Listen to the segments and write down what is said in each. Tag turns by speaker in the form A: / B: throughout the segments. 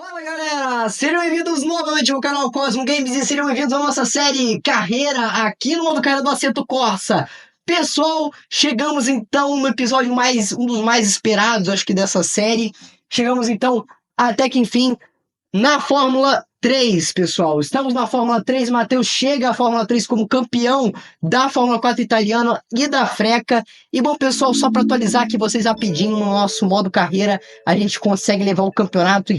A: Fala galera, sejam bem-vindos novamente ao canal Cosmo Games e sejam bem-vindos à nossa série Carreira aqui no modo Carreira do Assetto Corsa. Pessoal, chegamos então no episódio um dos mais esperados, acho que dessa série. Chegamos então, até que enfim, na Fórmula 3, pessoal. Estamos na Fórmula 3, Matheus chega à Fórmula 3 como campeão da Fórmula 4 italiana e da Freca. E bom, pessoal, só para atualizar aqui vocês rapidinho no nosso modo carreira, a gente consegue levar o campeonato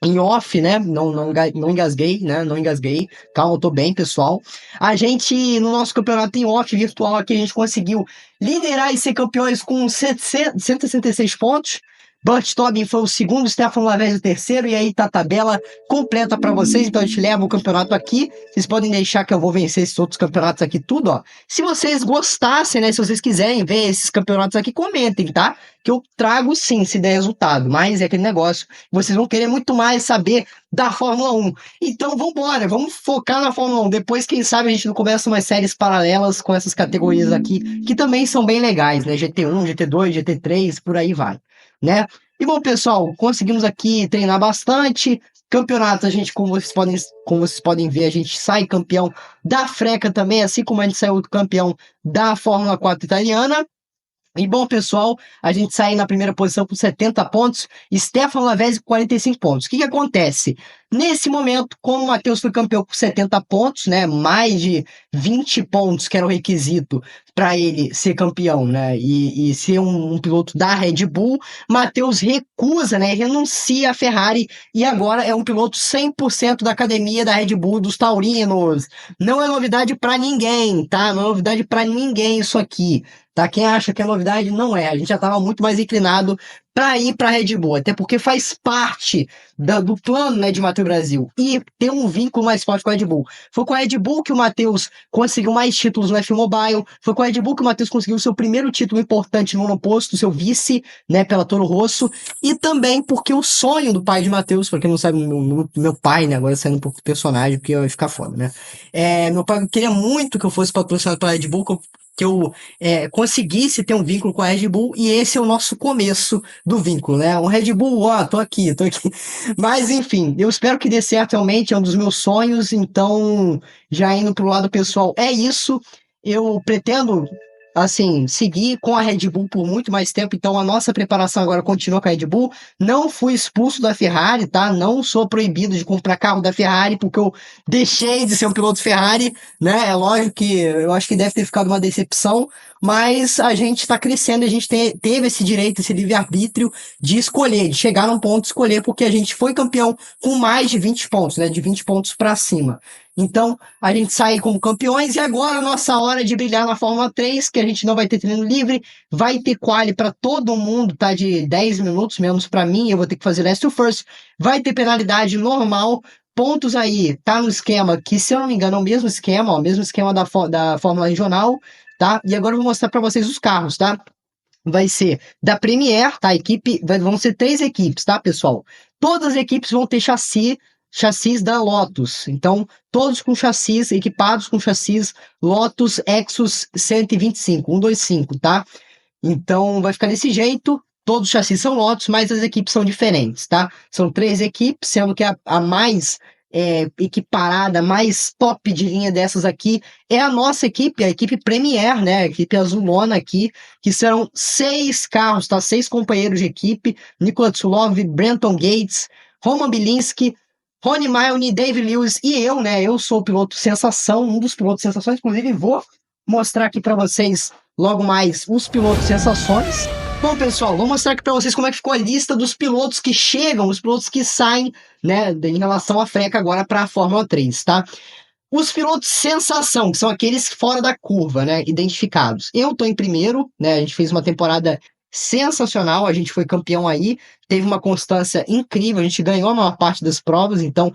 A: em off, né? Não engasguei, né? Não engasguei. Calma, eu tô bem, pessoal. A gente, no nosso campeonato em off virtual aqui, a gente conseguiu liderar e ser campeões com 166 pontos. Burt Tobin foi o segundo, Stefano Laverde o terceiro, e aí tá a tabela completa para vocês, então a gente leva o campeonato aqui, vocês podem deixar que eu vou vencer esses outros campeonatos aqui tudo, ó. Se vocês gostassem, né, se vocês quiserem ver esses campeonatos aqui, comentem, tá? Que eu trago sim, se der resultado, mas é aquele negócio, vocês vão querer muito mais saber da Fórmula 1. Então vambora, vamos focar na Fórmula 1, depois quem sabe a gente não começa umas séries paralelas com essas categorias aqui, que também são bem legais, né, GT1, GT2, GT3, por aí vai, né? E bom, pessoal, conseguimos aqui treinar bastante. Campeonato, a gente, como vocês podem ver, a gente sai campeão da Freca também, assim como a gente saiu campeão da Fórmula 4 italiana. E bom, pessoal, a gente sai na primeira posição com 70 pontos, Stefano Laverde com 45 pontos. O que acontece? Nesse momento, como o Matheus foi campeão com 70 pontos, né, mais de 20 pontos que era o requisito para ele ser campeão, né, e ser um piloto da Red Bull, Matheus recusa, né, renuncia à Ferrari e agora é um piloto 100% da academia da Red Bull, dos taurinos. Não é novidade para ninguém, tá? Não é novidade para ninguém isso aqui. Tá? Quem acha que é novidade, não é. A gente já estava muito mais inclinado para ir para a Red Bull, até porque faz parte do plano, né, de Matheus Brasil e ter um vínculo mais forte com a Red Bull. Foi com a Red Bull que o Matheus conseguiu mais títulos no F-Mobile, foi com a Red Bull que o Matheus conseguiu o seu primeiro título importante no monoposto, seu vice, né, pela Toro Rosso, e também porque o sonho do pai de Matheus, para quem não sabe, meu pai, né, agora saindo um pouco do personagem, porque vai ficar foda, né, meu pai queria muito que eu fosse patrocinado pela Red Bull, que eu conseguisse ter um vínculo com a Red Bull, e esse é o nosso começo do vínculo, né? Um Red Bull, ó, tô aqui. Mas, enfim, eu espero que dê certo realmente, é um dos meus sonhos, então, já indo pro lado pessoal, é isso. Eu pretendo, assim, seguir com a Red Bull por muito mais tempo, então a nossa preparação agora continua com a Red Bull. Não fui expulso da Ferrari, tá? Não sou proibido de comprar carro da Ferrari, porque eu deixei de ser um piloto Ferrari, né? É lógico que eu acho que deve ter ficado uma decepção, mas a gente está crescendo, a gente teve esse direito, esse livre-arbítrio de escolher, de chegar num ponto e escolher, porque a gente foi campeão com mais de 20 pontos, né? De 20 pontos para cima. Então, a gente sai como campeões e agora a nossa hora de brilhar na Fórmula 3, que a gente não vai ter treino livre, vai ter quali para todo mundo, tá? De 10 minutos, menos para mim, eu vou ter que fazer last to first, vai ter penalidade normal, pontos aí, tá no esquema, que se eu não me engano é o mesmo esquema, ó, mesmo esquema da Fórmula Regional, tá? E agora eu vou mostrar para vocês os carros, tá? Vai ser da Premier, tá? Vão ser 3 equipes, tá, pessoal? Todas as equipes vão ter chassis da Lotus, então todos com chassis, equipados com chassis Lotus Exos 125, 125, tá? Então vai ficar desse jeito, todos os chassis são Lotus, mas as equipes são diferentes, tá? São 3 equipes, sendo que a mais equiparada, mais top de linha dessas aqui é a nossa equipe, a equipe Premier, né? A equipe azulona aqui, que serão 6 carros, tá? 6 companheiros de equipe, Nikola Tsulov, Brenton Gates, Roman Bilinski, Ronnie Milne, Dave Lewis e eu, né? Eu sou o piloto sensação, um dos pilotos sensações, inclusive vou mostrar aqui para vocês logo mais os pilotos sensações. Bom, pessoal, vou mostrar aqui para vocês como é que ficou a lista dos pilotos que chegam, os pilotos que saem, né, em relação à Freca agora para a Fórmula 3, tá? Os pilotos sensação, que são aqueles fora da curva, né, identificados. Eu tô em primeiro, né, a gente fez uma temporada sensacional, a gente foi campeão aí, teve uma constância incrível, a gente ganhou a maior parte das provas, então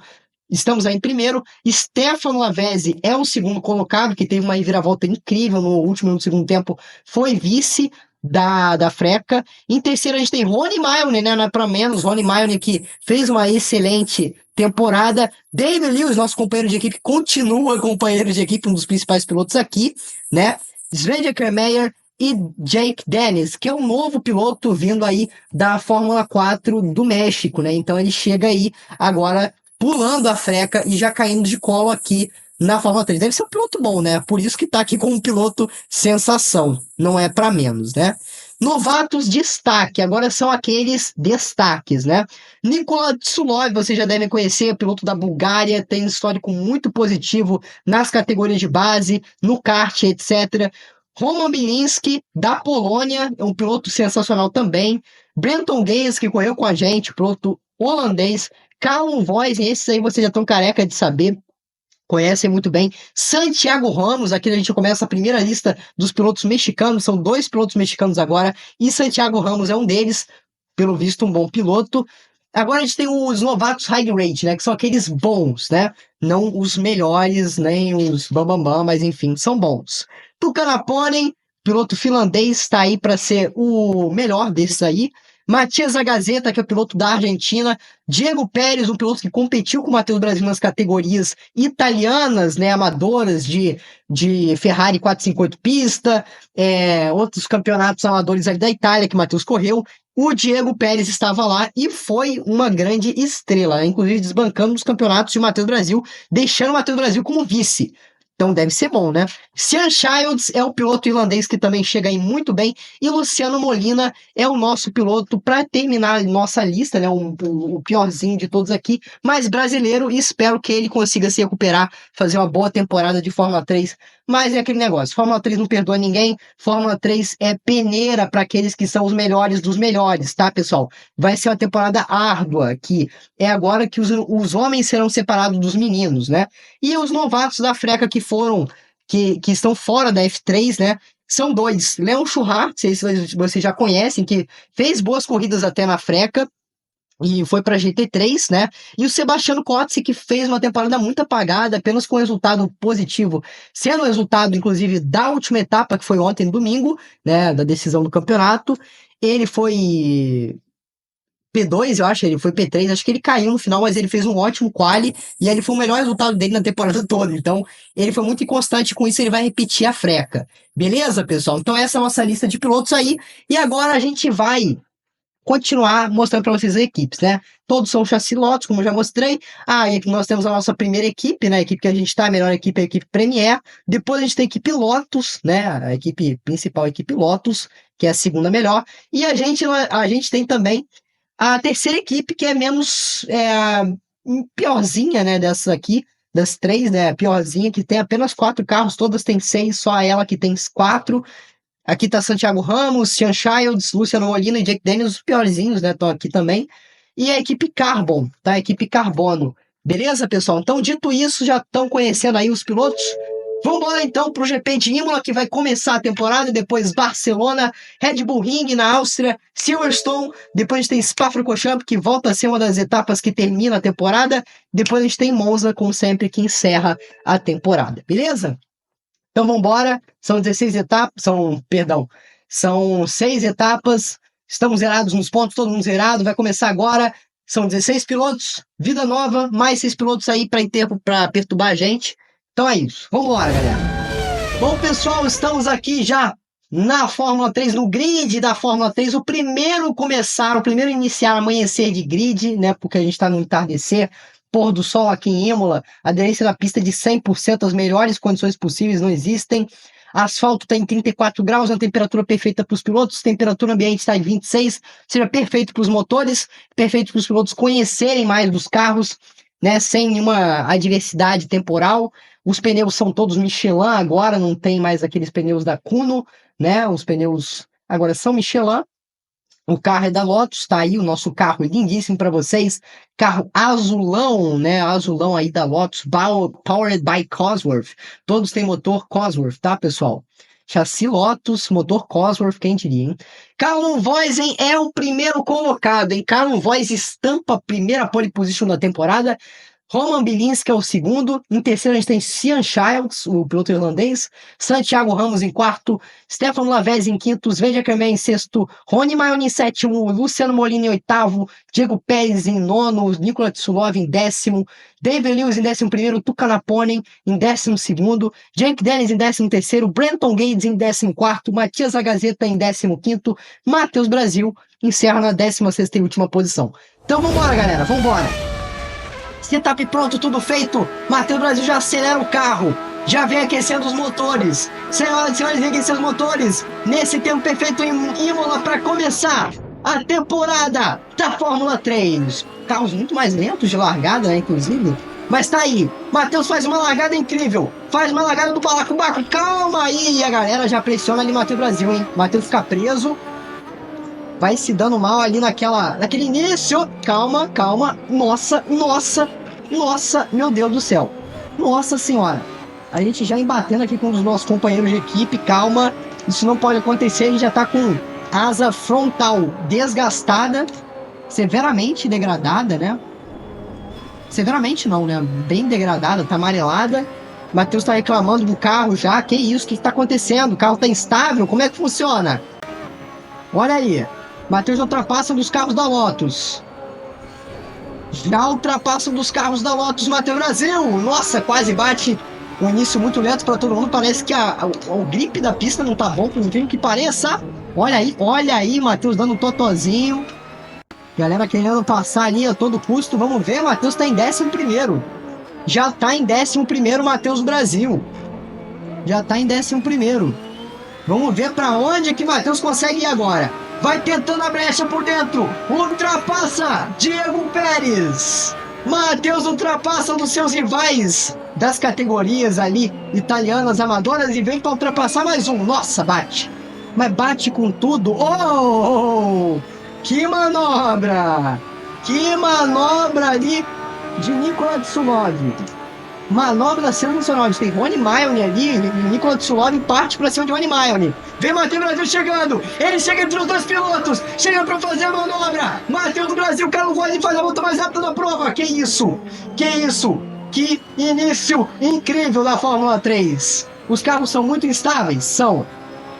A: estamos aí em primeiro. Stefano Laverde é o segundo colocado, que teve uma reviravolta incrível no último e no segundo tempo, foi vice da Freca. Em terceiro a gente tem Ronnie Milne, né, não é pra menos, Ronnie Milne que fez uma excelente temporada. David Lewis, nosso companheiro de equipe, continua companheiro de equipe, um dos principais pilotos aqui, né, Sven Meyer e Jake Dennis, que é um novo piloto vindo aí da Fórmula 4 do México, né? Então ele chega aí agora pulando a freca e já caindo de colo aqui na Fórmula 3. Deve ser um piloto bom, né? Por isso que tá aqui como um piloto sensação. Não é para menos, né? Novatos destaque, agora são aqueles destaques, né? Nikola Tsunoda, vocês já devem conhecer, piloto da Bulgária, tem um histórico muito positivo nas categorias de base, no kart, etc. Roman Bilinski, da Polônia, é um piloto sensacional também. Brenton Gaze, que correu com a gente, piloto holandês. Callum Voisen, esses aí vocês já estão careca de saber, conhecem muito bem. Santiago Ramos, aqui a gente começa a primeira lista dos pilotos mexicanos, são 2 pilotos mexicanos agora, e Santiago Ramos é um deles, pelo visto um bom piloto. Agora a gente tem os novatos high grade, né, que são aqueles bons, né, não os melhores, nem os bambambam, mas enfim, são bons. Tuca Raikkonen, piloto finlandês, está aí para ser o melhor desses aí. Matias Agazeta, que é o piloto da Argentina. Diego Pérez, um piloto que competiu com o Matheus Brasil nas categorias italianas, né, amadoras de Ferrari 458 pista, outros campeonatos amadores ali da Itália que o Matheus correu. O Diego Pérez estava lá e foi uma grande estrela, né? Inclusive desbancando os campeonatos de Matheus Brasil, deixando o Matheus Brasil como vice. Então deve ser bom, né? Sean Childs é o piloto irlandês que também chega aí muito bem. E Luciano Molina é o nosso piloto, para terminar nossa lista, né? O piorzinho de todos aqui, mas brasileiro. E espero que ele consiga se recuperar, fazer uma boa temporada de Fórmula 3. Mas é aquele negócio, Fórmula 3 não perdoa ninguém. Fórmula 3 é peneira para aqueles que são os melhores dos melhores, tá, pessoal? Vai ser uma temporada árdua aqui. É agora que os homens serão separados dos meninos, né? E os novatos da freca que estão fora da F3, né? São 2. Leon Schurrar, vocês já conhecem, que fez boas corridas até na freca e foi para GT3, né? E o Sebastiano Kotze, que fez uma temporada muito apagada, apenas com resultado positivo, sendo o resultado, inclusive, da última etapa, que foi ontem, domingo, né? Da decisão do campeonato. Ele foi P2, eu acho, ele foi P3, acho que ele caiu no final, mas ele fez um ótimo quali, e ele foi o melhor resultado dele na temporada toda, então ele foi muito inconstante com isso, ele vai repetir a freca. Beleza, pessoal? Então essa é a nossa lista de pilotos aí, e agora a gente vai continuar mostrando para vocês as equipes, né? Todos são chassi lotos, como eu já mostrei. E aqui nós temos a nossa primeira equipe, né? A equipe que a gente está, a melhor equipe é a equipe Premier. Depois a gente tem a equipe Lotus, né? A equipe principal, a equipe Lotus, que é a segunda melhor. E a gente tem também a terceira equipe, que é menos piorzinha, né, dessas aqui, das 3, né, piorzinha, que tem apenas 4 carros, todas têm 6, só ela que tem 4. Aqui tá Santiago Ramos, Sean Childs, Luciano Molina e Jake Daniels, os piorzinhos, né, estão aqui também. E a equipe Carbon, tá, a equipe Carbono. Beleza, pessoal? Então, dito isso, já estão conhecendo aí os pilotos. Vamos embora então para o GP de Imola, que vai começar a temporada, depois Barcelona, Red Bull Ring na Áustria, Silverstone, depois a gente tem Spa-Francorchamps, que volta a ser uma das etapas que termina a temporada, depois a gente tem Monza, como sempre, que encerra a temporada, beleza? Então vamos embora, são 16 etapas, são 6 etapas, estamos zerados nos pontos, todo mundo zerado, vai começar agora, são 16 pilotos, vida nova, mais 6 pilotos aí para perturbar a gente. Então é isso. Vamos embora, galera. Bom, pessoal, estamos aqui já na Fórmula 3, no grid da Fórmula 3. O primeiro a iniciar amanhecer de grid, né? Porque a gente está no entardecer, pôr do sol aqui em Imola, aderência na pista de 100%, as melhores condições possíveis não existem. Asfalto está em 34 graus, a temperatura perfeita para os pilotos, temperatura ambiente está em 26, seja perfeito para os motores, perfeito para os pilotos conhecerem mais dos carros, né? Sem nenhuma adversidade temporal. Os pneus são todos Michelin agora, não tem mais aqueles pneus da Kuno, né? Os pneus agora são Michelin. O carro é da Lotus, tá aí o nosso carro lindíssimo para vocês. Carro azulão, né? Azulão aí da Lotus, powered by Cosworth. Todos têm motor Cosworth, tá, pessoal? Chassi Lotus, motor Cosworth, quem diria, hein? Callum Voisen é o primeiro colocado, hein? Callum Voisen estampa a primeira pole position da temporada. Roman Bilinski é o segundo. Em terceiro a gente tem Sian Childs, o piloto irlandês. Santiago Ramos em quarto. Stefano Lavezzi em quinto. Sven Kermer em sexto. Rony Maioni em sétimo. Luciano Molina em oitavo. Diego Pérez em nono. Nikola Tsulov em décimo. David Lewis em 11º. Tuca Naponen em 12º. Jake Dennis em 13º. Brenton Gates em 14º. Matias Agazeta em 15º. Matheus Brasil encerra na 16ª e última posição. Então vambora, galera, vambora. Setup pronto, tudo feito. Matheus Brasil já acelera o carro. Já vem aquecendo os motores. Senhoras e senhores, vem aquecer os motores. Nesse tempo perfeito em Imola para começar a temporada da Fórmula 3. Carros muito mais lentos de largada, né, inclusive. Mas tá aí. Matheus faz uma largada incrível. Faz uma largada do balacobaco. Calma aí. E a galera já pressiona ali Matheus Brasil, hein. Matheus fica preso. Vai se dando mal ali naquele início. Calma, calma. Nossa, meu Deus do céu. Nossa senhora. A gente já embatendo aqui com os nossos companheiros de equipe. Calma. Isso não pode acontecer. A gente já tá com asa frontal desgastada. Severamente degradada, né? Severamente não, né? Bem degradada, tá amarelada. Matheus tá reclamando do carro já. Que isso? O que tá acontecendo? O carro tá instável? Como é que funciona? Olha aí. Matheus ultrapassa um dos carros da Lotus. Já ultrapassa um dos carros da Lotus, Matheus Brasil. Nossa, quase bate. Um início muito lento para todo mundo. Parece que o grip da pista não tá bom, por incrível que pareça. Olha aí, Matheus dando um totozinho. Galera querendo passar ali a todo custo. Vamos ver, Matheus tá em 11º. Já tá em 11º, Matheus Brasil. Já tá em 11º. Vamos ver para onde que Matheus consegue ir agora. Vai tentando a brecha por dentro. Ultrapassa Diego Pérez. Matheus ultrapassa um dos seus rivais das categorias ali italianas amadoras e vem para ultrapassar mais um. Nossa, bate. Mas bate com tudo. Oh! Que manobra! Que manobra ali de Nikola Tsulov. Manobra sensacional. Tem Rony Maioni ali. Nikola Tsulov parte pra cima de Rony Maioni. Vem Matheus Brasil chegando. Ele chega entre os dois pilotos. Chega pra fazer a manobra. Matheus do Brasil. Carlos Roy faz a volta mais rápida da prova. Que isso? Que isso? Que início incrível da Fórmula 3. Os carros são muito instáveis. São.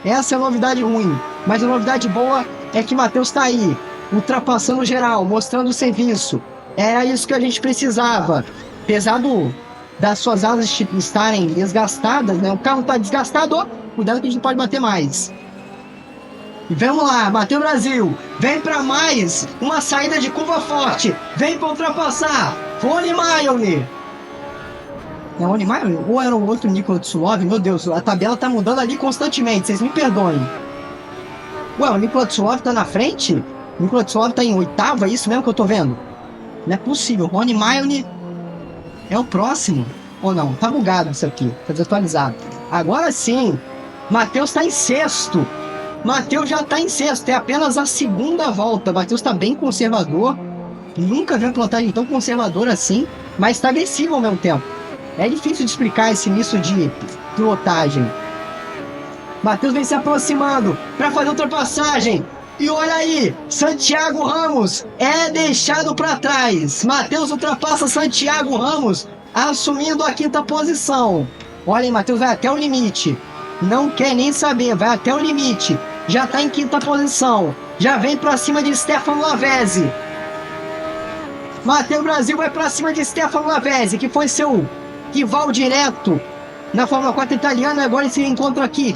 A: Essa é a novidade ruim. Mas a novidade boa é que Matheus tá aí. Ultrapassando geral. Mostrando o serviço. Era isso que a gente precisava. Apesar das suas asas estarem desgastadas, né? O carro está desgastado, cuidado que a gente não pode bater mais. E vamos lá, Matheus Brasil, vem para mais uma saída de curva forte, vem para ultrapassar, Rony Maioni. É o Rony Maioni? Ou era o outro Nikola Tsulov? Meu Deus, a tabela tá mudando ali constantemente, vocês me perdoem. Ué, o Nikola Tsulov tá na frente? O Nikola Tsulov tá em oitavo, é isso mesmo que eu tô vendo? Não é possível, Rony Maioni é o próximo? Ou não? Tá bugado isso aqui. Tá desatualizado. Agora sim. Matheus tá em sexto. Matheus já tá em sexto. É apenas a segunda volta. Matheus tá bem conservador. Nunca vi uma pilotagem tão conservadora assim. Mas tá agressivo ao mesmo tempo. É difícil de explicar esse início de pilotagem. Matheus vem se aproximando para fazer ultrapassagem. E olha aí, Santiago Ramos é deixado para trás. Matheus ultrapassa Santiago Ramos, assumindo a quinta posição. Olha aí, Matheus vai até o limite. Não quer nem saber, vai até o limite. Já está em quinta posição. Já vem para cima de Stefano Lavezzi. Matheus Brasil vai para cima de Stefano Lavezzi, que foi seu rival direto na Fórmula 4 italiana. Agora ele se encontra aqui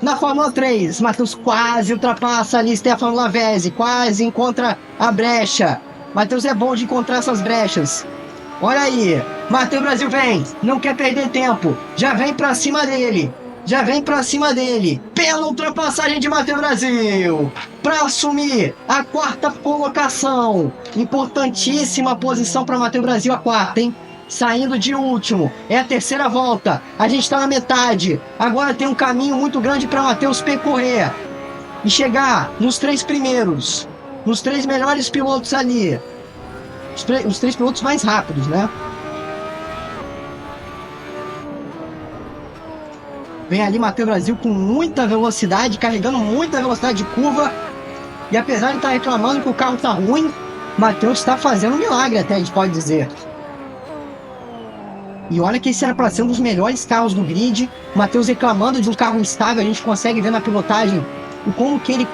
A: na Fórmula 3, Matheus quase ultrapassa ali Stefano Lavezzi, quase encontra a brecha. Matheus é bom de encontrar essas brechas. Olha aí, Matheus Brasil vem, não quer perder tempo, já vem pra cima dele. Já vem pra cima dele. Bela ultrapassagem de Matheus Brasil para assumir a quarta colocação. Importantíssima posição para Matheus Brasil, a quarta, hein? Saindo de último, é a terceira volta, a gente está na metade, agora tem um caminho muito grande para Matheus percorrer e chegar nos 3 primeiros, nos 3 melhores pilotos ali, os 3 pilotos mais rápidos, né? Vem ali Matheus Brasil com muita velocidade, carregando muita velocidade de curva, e apesar de estar reclamando que o carro está ruim, Matheus está fazendo um milagre até, a gente pode dizer. E olha que esse era para ser um dos melhores carros do grid. Matheus reclamando de um carro instável, a gente consegue ver na pilotagem o como que ele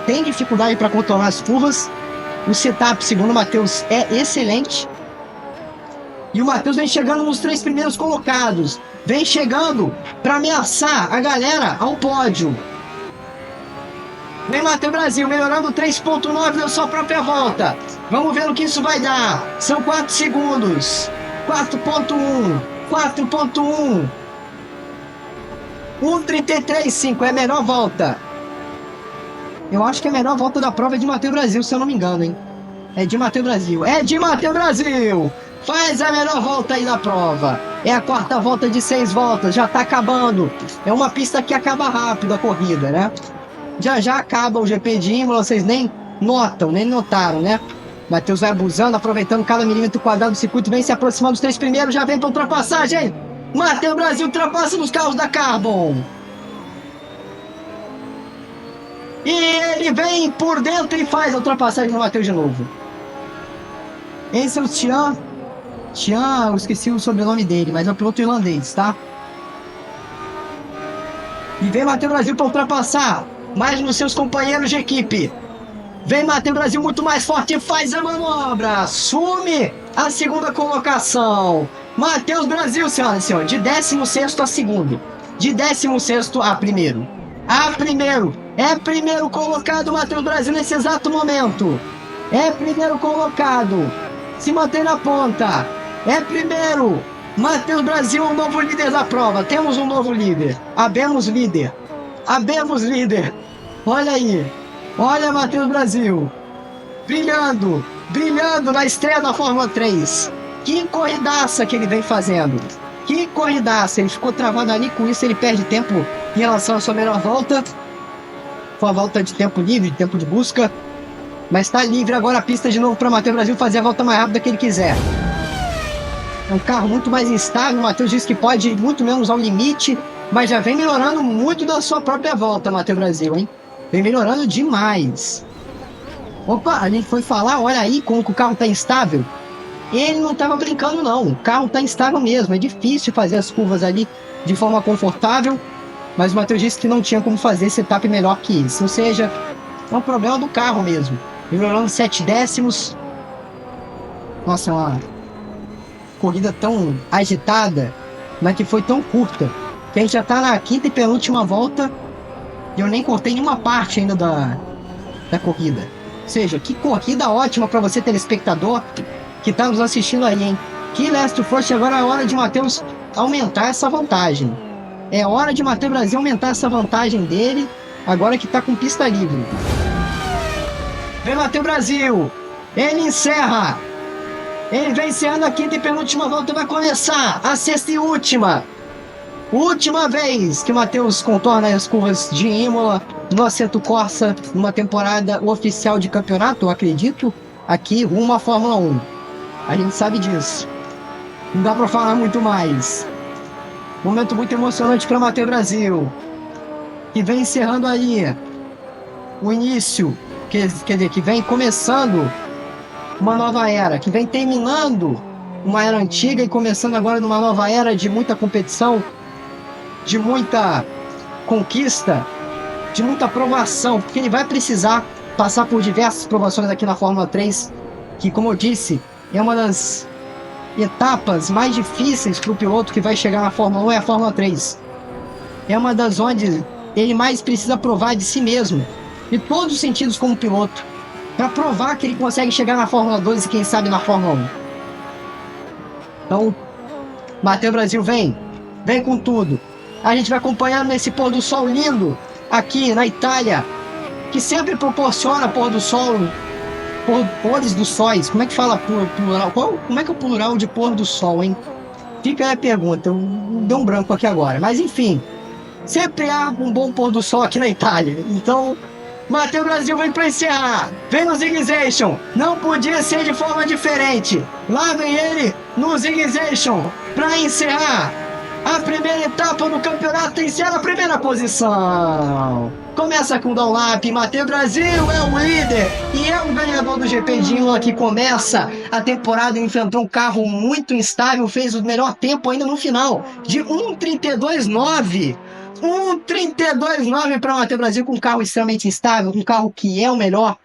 A: tem dificuldade para controlar as curvas. O setup, segundo o Matheus, é excelente. E o Matheus vem chegando nos 3 primeiros colocados. Vem chegando para ameaçar a galera ao pódio. Vem Matheus Brasil, melhorando 3.9 na sua própria volta. Vamos ver o que isso vai dar. São 4 segundos. 4.1. 4.1. 1.33.5 é a melhor volta. Eu acho que a melhor volta da prova é de Matheus Brasil, se eu não me engano, hein? É de Matheus Brasil. É de Matheus Brasil! Faz a melhor volta aí da prova. É a 4ª volta de 6 voltas. Já tá acabando. É uma pista que acaba rápido a corrida, né? Já acaba o GP de Imola. Vocês nem notam, nem notaram, né? Matheus vai abusando, aproveitando cada milímetro quadrado do circuito. Vem se aproximando dos 3 primeiros. Já vem pra ultrapassagem. Matheus Brasil ultrapassa nos carros da Carbon. E ele vem por dentro e faz a ultrapassagem no Matheus de novo. Esse é o Tian, eu esqueci o sobrenome dele, mas é o piloto irlandês, tá? E vem Matheus Brasil para ultrapassar mais nos seus companheiros de equipe. Vem Matheus Brasil muito mais forte e faz a manobra. Assume a 2ª colocação. Matheus Brasil, senhoras e senhores, de 16º a 2º. De 16º a primeiro. É primeiro colocado Matheus Brasil nesse exato momento. É primeiro colocado. Se mantém na ponta. É primeiro. Matheus Brasil é o novo líder da prova. Temos um novo líder. Habemos líder. Olha aí. Olha Matheus Brasil. Brilhando na estreia da Fórmula 3. Que corridaça que ele vem fazendo. Que corridaça. Ele ficou travado ali, com isso ele perde tempo em relação à sua melhor volta. Foi a volta de tempo livre, de tempo de busca. Mas está livre agora a pista de novo para Matheus Brasil fazer a volta mais rápida que ele quiser. É um carro muito mais instável. O Matheus disse que pode ir muito menos ao limite, mas já vem melhorando muito da sua própria volta, Matheus Brasil, hein? Vem melhorando demais. Opa, a gente foi falar, olha aí como que o carro está instável. Ele não estava brincando não, o carro está instável mesmo. É difícil fazer as curvas ali de forma confortável, mas o Matheus disse que não tinha como fazer setup melhor que isso. Ou seja, é um problema do carro mesmo. Melhorando 7 décimos. Nossa, uma corrida tão agitada, mas que foi tão curta, que a gente já tá na 5ª e penúltima volta e eu nem cortei nenhuma parte ainda da corrida. Ou seja, que corrida ótima para você, telespectador, que tá nos assistindo aí, hein? Que Last First, agora é hora de Matheus aumentar essa vantagem. É hora de Matheus Brasil aumentar essa vantagem dele, agora que tá com pista livre. Vem Matheus Brasil, ele encerra. Ele vem encerrando a 5ª e penúltima volta, vai começar a 6ª e última. Última vez que o Matheus contorna as curvas de Imola no Assetto Corsa, numa temporada oficial de campeonato, eu acredito, aqui rumo à Fórmula 1. A gente sabe disso. Não dá pra falar muito mais. Momento muito emocionante para Matheus Brasil, que vem encerrando aí o início, quer dizer, que vem começando uma nova era, que vem terminando uma era antiga e começando agora numa nova era de muita competição, de muita conquista, de muita provação, porque ele vai precisar passar por diversas provações aqui na Fórmula 3, que, como eu disse, é uma das etapas mais difíceis para o piloto que vai chegar na Fórmula 1, é a Fórmula 3. É uma das onde ele mais precisa provar de si mesmo, de todos os sentidos como piloto, para provar que ele consegue chegar na Fórmula 2 e quem sabe na Fórmula 1. Então, Matheus Brasil vem com tudo. A gente vai acompanhando nesse pôr do sol lindo aqui na Itália, que sempre proporciona pôr do sol, pôres dos sóis. Como é que fala plural? Como é que é o plural de pôr do sol, hein? Fica aí a pergunta, deu um branco aqui agora. Mas enfim, sempre há um bom pôr do sol aqui na Itália. Então, Matheus Brasil vem para encerrar. Vem no Zigzation. Não podia ser de forma diferente. Lá vem ele no Zigzation para encerrar a primeira etapa do campeonato. Encerra a primeira posição. Começa com Dunlap, Matheus Brasil é o líder e é o ganhador do GP de Imola que começa a temporada. Enfrentou um carro muito instável, fez o melhor tempo ainda no final, de 1:32.9. 1:32.9 para Matheus Brasil, com um carro extremamente instável, um carro que é o melhor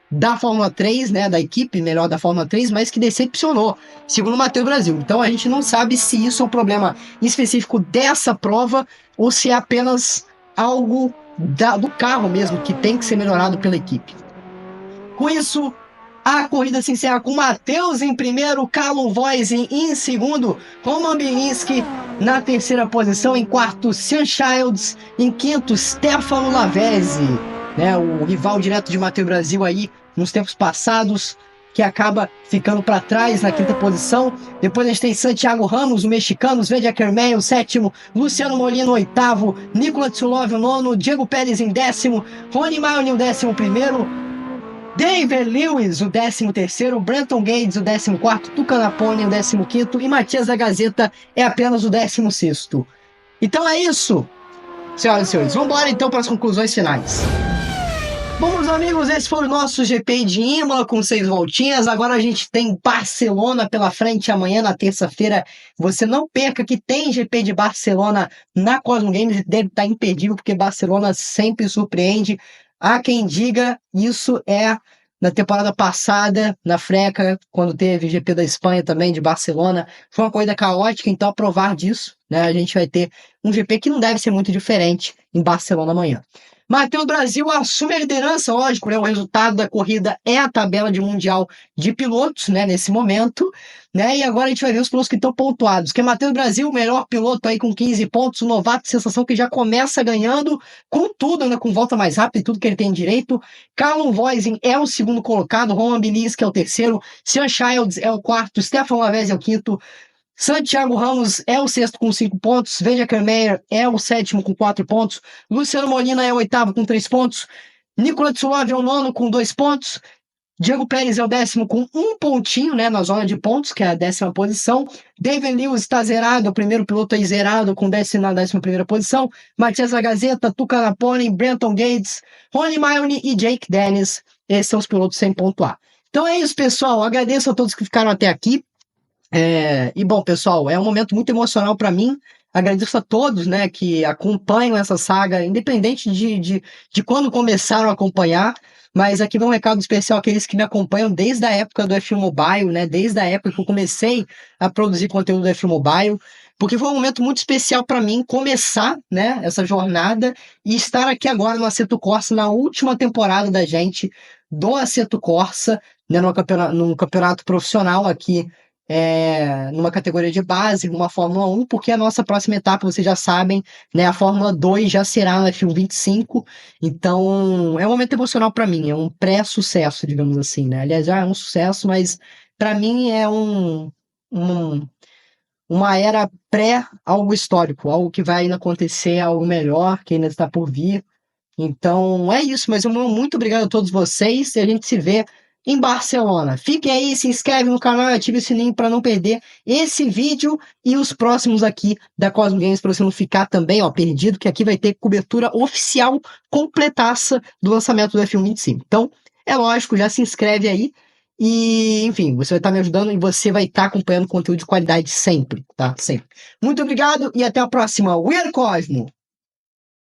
A: da Fórmula 3, né, da equipe melhor da Fórmula 3, mas que decepcionou, segundo o Matheus Brasil. Então a gente não sabe se isso é um problema específico dessa prova ou se é apenas algo do carro mesmo, que tem que ser melhorado pela equipe. Com isso, a corrida se encerra com Matheus em primeiro, Callum Voising em segundo, Roman Bilinski na terceira posição, em quarto, Sean Childs, em quinto, Stefano Lavesi, né, o rival direto de Matheus Brasil aí nos tempos passados, que acaba ficando para trás na quinta posição. Depois a gente tem Santiago Ramos, o mexicano, Sven Kermeyer, o sétimo, Luciano Molina, o oitavo, Nikola Tsulov, o nono, Diego Pérez em décimo, Rony Maionil, o 11º, David Lewis, o 13º, Brenton Gates, o 14º, Tuca Napone, o 15º e Matias da Gazeta é apenas o 16º. Então é isso, senhoras e senhores. Vamos embora então para as conclusões finais. Bom, meus amigos, esse foi o nosso GP de Imola com 6 voltinhas. Agora a gente tem Barcelona pela frente amanhã, na terça-feira. Você não perca que tem GP de Barcelona na Cosmo Games. Deve estar imperdível, porque Barcelona sempre surpreende. Há quem diga, isso é na temporada passada, na Freca, quando teve GP da Espanha também, de Barcelona. Foi uma corrida caótica, então a provar disso, né, a gente vai ter um GP que não deve ser muito diferente em Barcelona amanhã. Matheus Brasil assume a liderança, lógico, né? O resultado da corrida é a tabela de mundial de pilotos, né? Nesse momento, né? E agora a gente vai ver os pilotos que estão pontuados. Que é Matheus Brasil, o melhor piloto aí com 15 pontos, o novato de sensação que já começa ganhando com tudo, né? Com volta mais rápida e tudo que ele tem direito. Callum Voising é o segundo colocado, Roman Bilinski é o terceiro, Sean Childs é o quarto, Stefano Lavesi é o quinto, Santiago Ramos é o sexto com 5 pontos, Sven Kermeyer é o sétimo com 4 pontos, Luciano Molina é o oitavo com 3 pontos, Nikola Tsulov é o nono com 2 pontos, Diego Pérez é o 10º com 1 pontinho, né, na zona de pontos, que é a 10ª posição, David Lewis está zerado, o primeiro piloto aí zerado com 10 na 11ª posição, Matias da Gazeta, Tuca Napone, Brenton Gates, Rony Maionil e Jake Dennis, esses são os pilotos sem pontuar. Então é isso, pessoal, agradeço a todos que ficaram até aqui. E bom, pessoal, é um momento muito emocional para mim. Agradeço a todos, né, que acompanham essa saga, independente de quando começaram a acompanhar. Mas aqui vai um recado especial àqueles que me acompanham desde a época do F1 Mobile, né, desde a época que eu comecei a produzir conteúdo do F1 Mobile, porque foi um momento muito especial para mim começar, né, essa jornada e estar aqui agora no Assetto Corsa, na última temporada da gente do Assetto Corsa, né, num campeonato profissional aqui, numa categoria de base, numa Fórmula 1, porque a nossa próxima etapa, vocês já sabem, né, a Fórmula 2 já será no F1 25, então é um momento emocional para mim, é um pré-sucesso, digamos assim, né, aliás já é um sucesso, mas para mim é uma era pré algo histórico, algo que vai ainda acontecer, algo melhor, que ainda está por vir. Então é isso, mas muito obrigado a todos vocês e a gente se vê em Barcelona. Fiquem aí, se inscreve no canal e ative o sininho para não perder esse vídeo e os próximos aqui da Cosmo Games, para você não ficar também perdido, que aqui vai ter cobertura oficial completaça do lançamento do F1 25. Então, é lógico, já se inscreve aí e, enfim, você vai estar me ajudando e você vai estar acompanhando conteúdo de qualidade sempre, tá? Sempre. Muito obrigado e até a próxima. We are Cosmo!